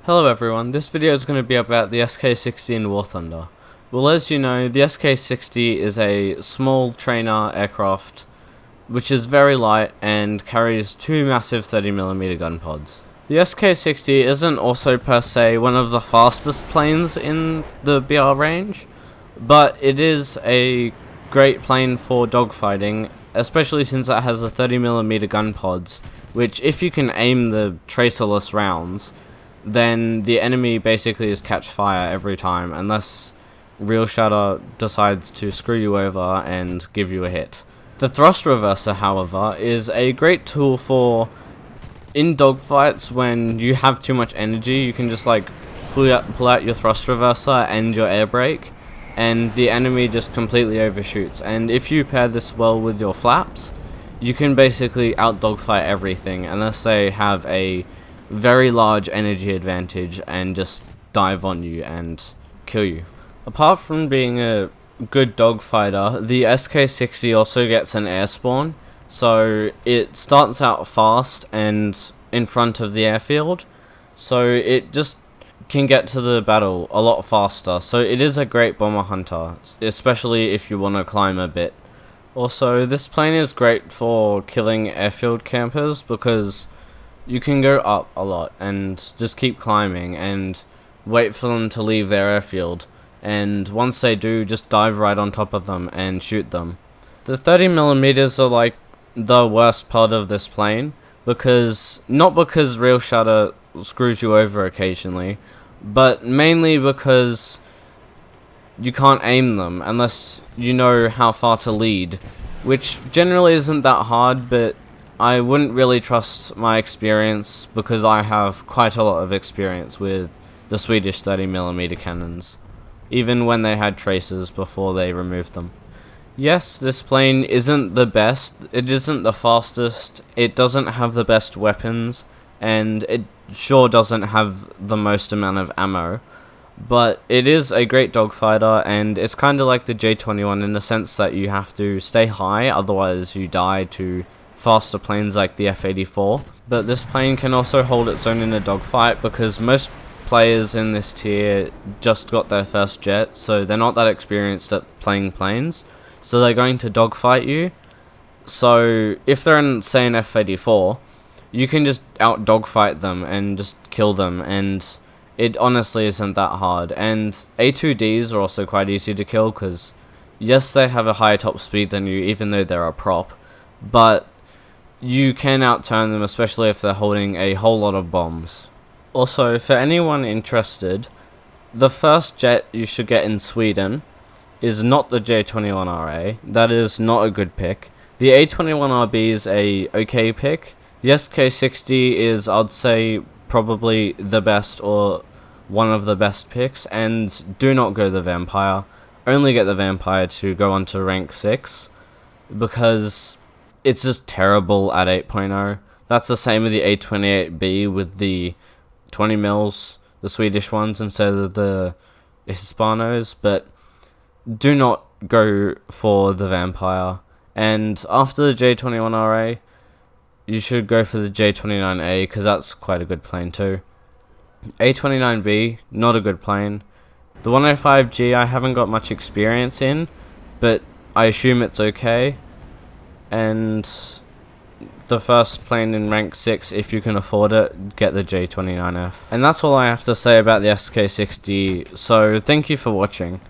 Hello everyone, this video is going to be about the SK60 in War Thunder. Well, as you know, the SK60 is a small trainer aircraft which is very light and carries two massive 30mm gun pods. The SK60 isn't also per se one of the fastest planes in the BR range, but it is a great plane for dogfighting, especially since it has the 30mm gun pods, which if you can aim the tracerless rounds, then the enemy basically is catch fire every time, unless Real Shatter decides to screw you over and give you a hit. The thrust reverser, however, is a great tool for in dogfights when you have too much energy. You can just like pull out your thrust reverser and your air brake, and the enemy just completely overshoots. And if you pair this well with your flaps, you can basically out dogfight everything unless they have a very large energy advantage and just dive on you and kill you. Apart from being a good dogfighter, the SK60 also gets an air spawn, so it starts out fast and in front of the airfield, so it just can get to the battle a lot faster. So it is a great bomber hunter, especially if you want to climb a bit. Also, this plane is great for killing airfield campers because you can go up a lot and just keep climbing and wait for them to leave their airfield, and once they do, just dive right on top of them and shoot them. The 30mm are like the worst part of this plane, not because Real Shatter screws you over occasionally, but mainly because you can't aim them unless you know how far to lead, which generally isn't that hard, but I wouldn't really trust my experience because I have quite a lot of experience with the Swedish 30mm cannons, even when they had tracers before they removed them. Yes, this plane isn't the best, it isn't the fastest, it doesn't have the best weapons, and it sure doesn't have the most amount of ammo, but it is a great dogfighter, and it's kind of like the J-21 in the sense that you have to stay high, otherwise you die to faster planes like the F-84. But this plane can also hold its own in a dogfight because most players in this tier just got their first jet, so they're not that experienced at playing planes, so they're going to dogfight you. So if they're in, say, an F-84, you can just out dogfight them and just kill them, and it honestly isn't that hard. And A2Ds are also quite easy to kill because yes, they have a higher top speed than you even though they're a prop, but you can outturn them, especially if they're holding a whole lot of bombs. Also, for anyone interested, the first jet you should get in Sweden is not the J-21RA. That is not a good pick. The A-21RB is a okay pick. The SK60 is, I'd say, probably the best or one of the best picks, and do not go the Vampire. Only get the Vampire to go on to rank 6, because it's just terrible at 8.0. That's the same with the A28B with the 20 mils, the Swedish ones instead of the Hispanos, but do not go for the Vampire. And after the J-21RA, you should go for the J-29A because that's quite a good plane too. A-29B, not a good plane. The 105G I haven't got much experience in, but I assume it's okay. And the first plane in rank 6, if you can afford it, get the J-29F. And that's all I have to say about the SK60, so thank you for watching.